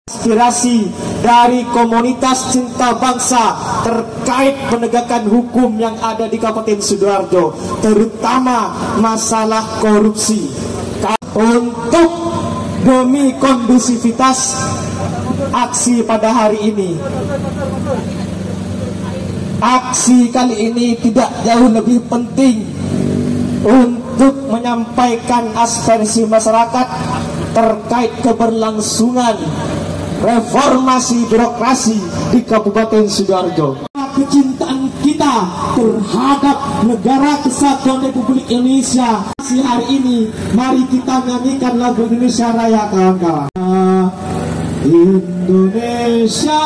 Aspirasi dari komunitas cinta bangsa terkait penegakan hukum yang ada di Kabupaten Sidoarjo, terutama masalah korupsi. Untuk demi kondusivitas aksi pada hari ini, aksi kali ini tidak jauh lebih penting untuk menyampaikan aspirasi masyarakat terkait keberlangsungan reformasi birokrasi di Kabupaten Sidoarjo. Kecintaan kita terhadap negara kesatuan Republik Indonesia. Hari ini mari kita nyanyikan lagu Indonesia Raya, kawan-kawan. Indonesia,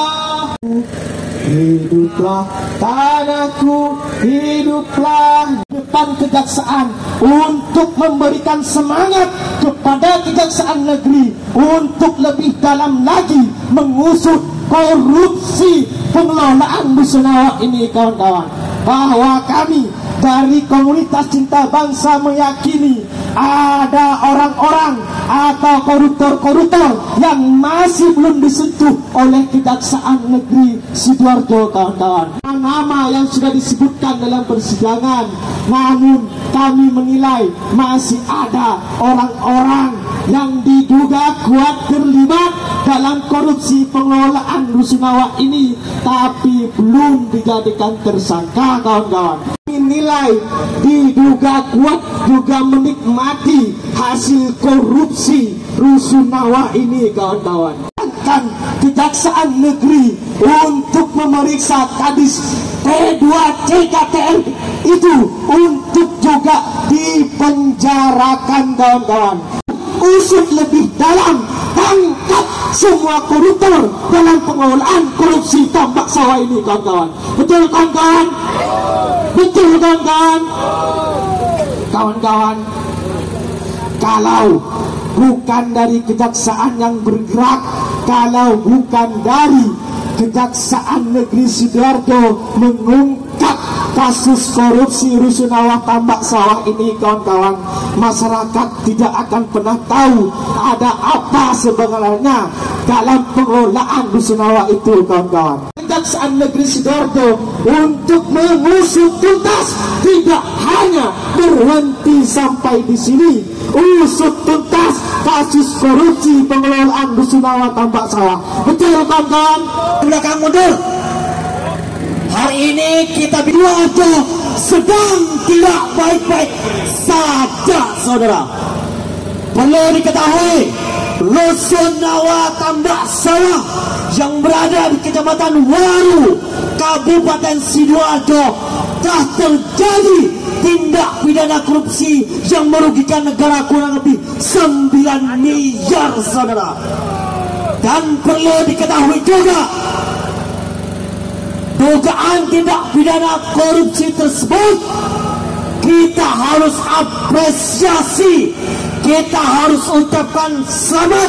hiduplah tanahku, hiduplah. Depan kejaksaan untuk memberikan semangat kepada kejaksaan negeri untuk lebih dalam lagi mengusut korupsi pengelolaan rusunawa ini, kawan-kawan. Bahwa kami dari komunitas cinta bangsa meyakini ada orang-orang atau koruptor-koruptor yang masih belum disentuh oleh Kejaksaan Negeri Sidoarjo, kawan-kawan. Nama yang sudah disebutkan dalam persidangan, namun kami menilai masih ada orang-orang yang diduga kuat terlibat dalam korupsi pengelolaan rusunawa ini, tapi belum dijadikan tersangka, kawan-kawan. Nilai diduga kuat juga menikmati hasil korupsi rusunawa ini, kawan-kawan. Kan Kejaksaan Negeri untuk memeriksa Kadis P2 CKTR itu untuk juga dipenjarakan, kawan-kawan. Usut lebih dalam, tangkap semua koruptor dalam pengelolaan korupsi tambak sawah ini, kawan-kawan. Betul, kawan-kawan? Betul, kawan-kawan? Kawan-kawan, kalau bukan dari kejaksaan yang bergerak, kalau bukan dari Kejaksaan Negeri Sidoarjo mengungkap kasus korupsi rusunawa tambak sawah ini, kawan-kawan, masyarakat tidak akan pernah tahu ada apa sebenarnya dalam pengelolaan rusunawa itu, kawan-kawan. Kejaksaan Negeri Sidoarjo untuk mengusut tuntas tidak hanya berhenti sampai di sini. Usut tuntas kasus korupsi pengelolaan rusunawa tambak sawah. Betul, kawan-kawan? Belakang mundur. Hari ini kita Sidoarjo sedang tidak baik-baik saja, saudara. Perlu diketahui, rusunawa tambak sawah yang berada di Kecamatan Waru, Kabupaten Sidoarjo, telah terjadi tindak pidana korupsi yang merugikan negara kurang lebih 9 miliar, saudara. Dan perlu diketahui juga, dugaan tindak pidana korupsi tersebut kita harus apresiasi, kita harus ucapkan selamat,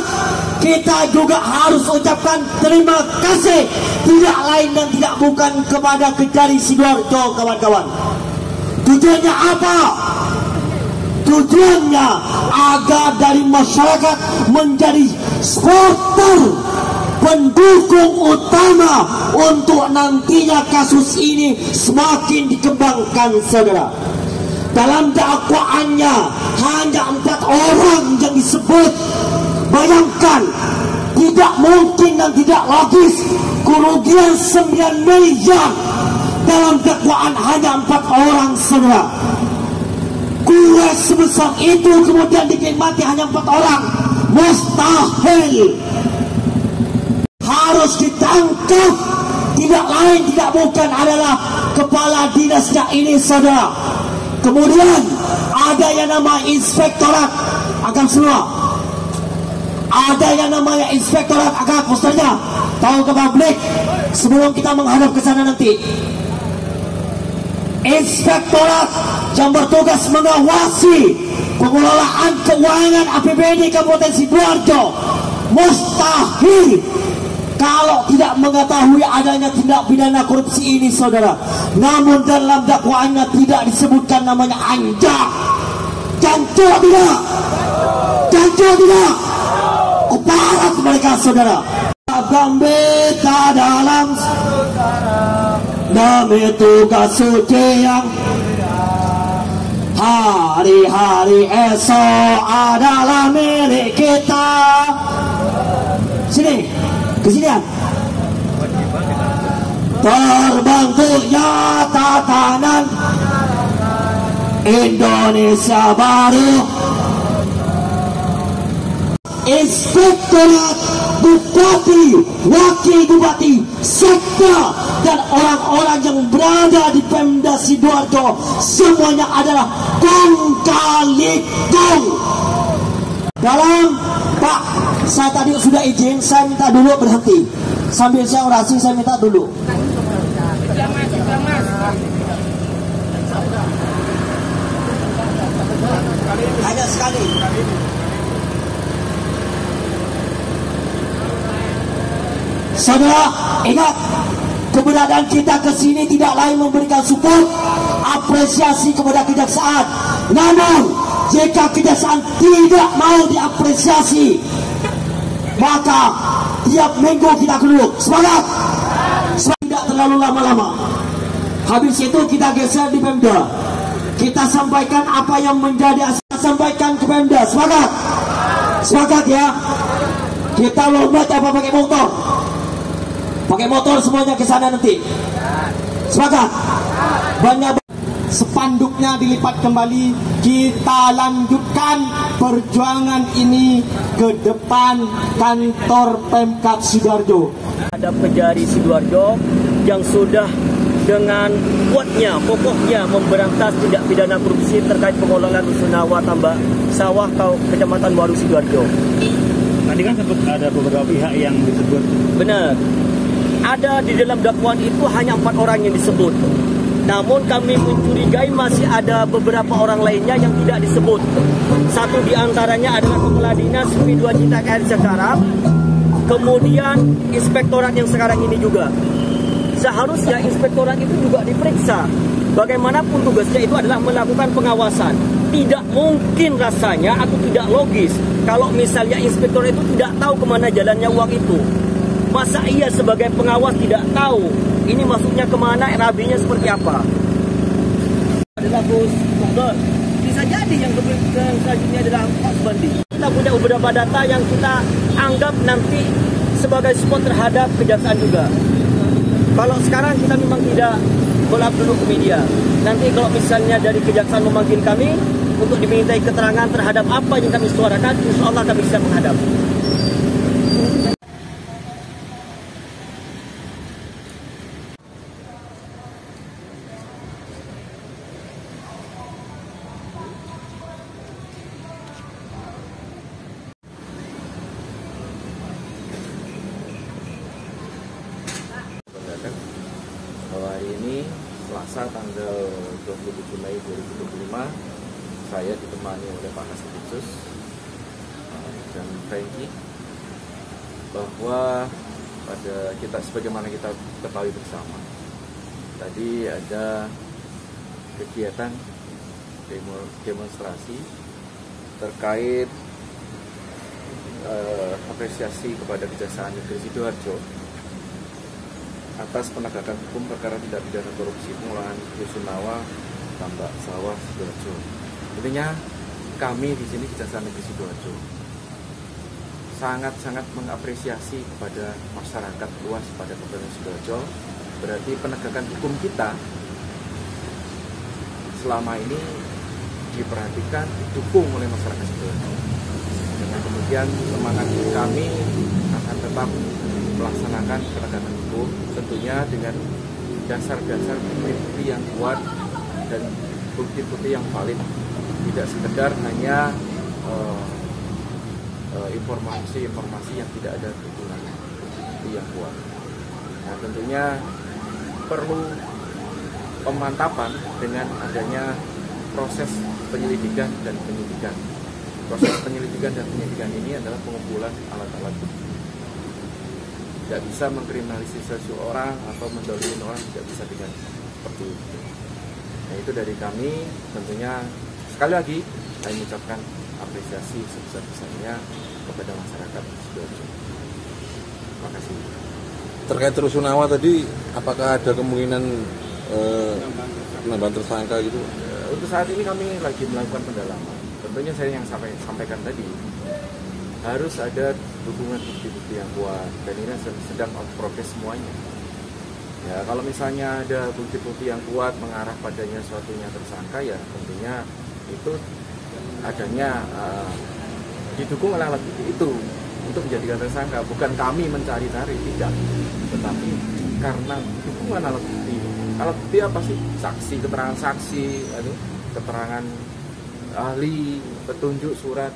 kita juga harus ucapkan terima kasih, tidak lain dan tidak bukan kepada Kejari Sidoarjo, kawan-kawan. Tujuannya apa? Tujuannya agar dari masyarakat menjadi supporter, pendukung utama untuk nantinya kasus ini semakin dikembangkan, saudara. Dalam dakwaannya hanya 4 orang yang disebut. Bayangkan, tidak mungkin dan tidak logis kerugian 9 miliar dalam dakwaan hanya 4 orang, saudara. Kue sebesar itu kemudian dinikmati hanya 4 orang, mustahil. Harus ditangkap, tidak lain tidak bukan adalah kepala dinasnya ini, saudara. Kemudian ada yang nama Inspektorat Agam semua, ada yang namanya Inspektorat Agam Mustajab. Tahu ke publik sebelum kita menghadap ke sana nanti, Inspektorat yang bertugas mengawasi pengelolaan keuangan APBD Kabupaten Sidoarjo mustahil kalau tidak mengetahui adanya tindak pidana korupsi ini, saudara. Namun dalam dakwaannya tidak disebutkan namanya Anja. Jancu tidak? Jancu tidak? Aparat mereka, saudara. Gambita dalam demi tugas suci yang hari-hari esok adalah milik kita. Sini, kesinian. Terbentuknya tatanan Indonesia baru. Inspektorat, bupati, wakil bupati, sekda, dan orang-orang yang berada di Pemda Sidoarjo semuanya adalah kong kali kong. Dalam, Pak, saya tadi sudah izin, saya minta dulu berhenti. Sambil saya orasi, saya minta dulu. Hanya sekali. Saudara, ingat, keberadaan kita ke sini tidak lain memberikan support, apresiasi kepada kejaksaan. Namun, jika kejaksaan tidak mau diapresiasi, maka tiap minggu kita duduk. Semangat! Tidak terlalu lama-lama. Habis itu kita geser di Pemda. Kita sampaikan apa yang menjadi asal, sampaikan ke Pemda. Semangat! Semangat ya! Kita lomba apa pakai motor? Pakai motor semuanya ke sana nanti. Semangat. Banyak spanduknya dilipat kembali. Kita lanjutkan perjuangan ini ke depan kantor Pemkab Sidoarjo. Ada Kejari Sidoarjo yang sudah dengan kuatnya, pokoknya memberantas tindak pidana korupsi terkait pengelolaan rusunawa tambak sawah Kecamatan Waru Sidoarjo. Tadi kan sempat ada beberapa pihak yang disebut. Benar. Ada di dalam dakwaan itu hanya 4 orang yang disebut. Namun kami mencurigai masih ada beberapa orang lainnya yang tidak disebut. Satu di antaranya adalah Kepala Dinas P2 Cita Air sekarang. Kemudian inspektorat yang sekarang ini juga. Seharusnya inspektorat itu juga diperiksa. Bagaimanapun tugasnya itu adalah melakukan pengawasan. Tidak mungkin rasanya atau tidak logis kalau misalnya inspektorat itu tidak tahu kemana jalannya uang itu. Masa ia sebagai pengawas tidak tahu ini masuknya kemana, RAB-nya seperti apa? Adalah Gus Dokter. Bisa jadi yang selanjutnya adalah Pak Subandi. Kita punya beberapa data yang kita anggap nanti sebagai support terhadap kejaksaan juga. Kalau sekarang kita memang tidak golap dulu ke media. Nanti kalau misalnya dari kejaksaan memanggil kami untuk dimintai keterangan terhadap apa yang kami suarakan, insya Allah kami bisa menghadap. Bahwa hari ini Selasa tanggal 27 Mei 2025 saya ditemani oleh Pak Kasubditsus dan Franky, bahwa pada kita sebagaimana kita ketahui bersama tadi ada kegiatan demonstrasi terkait apresiasi kepada Kejaksaan Negeri Sidoarjo atas penegakan hukum perkara tindak pidana korupsi pengelolaan rusunawa tambak sawah Sidoarjo. Intinya kami di sini Kejaksaan Negeri Sidoarjo sangat-sangat mengapresiasi kepada masyarakat luas pada Kabupaten Sidoarjo. Berarti penegakan hukum kita selama ini diperhatikan, didukung oleh masyarakat Sidoarjo. Dengan kemudian semangat kami akan tetap melaksanakan penegakan hukum, tentunya dengan dasar-dasar bukti-bukti yang kuat dan bukti-bukti yang valid, tidak sekedar hanya informasi-informasi yang tidak ada kegunaan, bukti yang kuat. Nah, tentunya perlu pemantapan dengan adanya proses penyelidikan dan penyidikan. Proses penyelidikan dan penyidikan ini adalah pengumpulan alat-alat bukti. Tidak bisa mengkriminalisasi seseorang atau mendolimi orang, tidak bisa dengan seperti itu. Nah, itu dari kami. Tentunya sekali lagi saya mengucapkan apresiasi sebesar-besarnya kepada masyarakat Sidoarjo. Terima kasih. terkait Rusunawa tadi, apakah ada kemungkinan penambahan tersangka gitu? Untuk saat ini kami lagi melakukan pendalaman. Tentunya saya yang sampaikan tadi, harus ada dukungan bukti-bukti yang kuat, dan ini sedang on progress semuanya. Ya, kalau misalnya ada bukti-bukti yang kuat mengarah padanya suatunya tersangka, ya tentunya itu adanya didukung oleh alat bukti itu untuk menjadikan tersangka. Bukan kami mencari-cari, tidak, tetapi karena dukungan alat bukti. Alat bukti apa sih? Saksi, keterangan saksi, keterangan ahli, petunjuk, surat.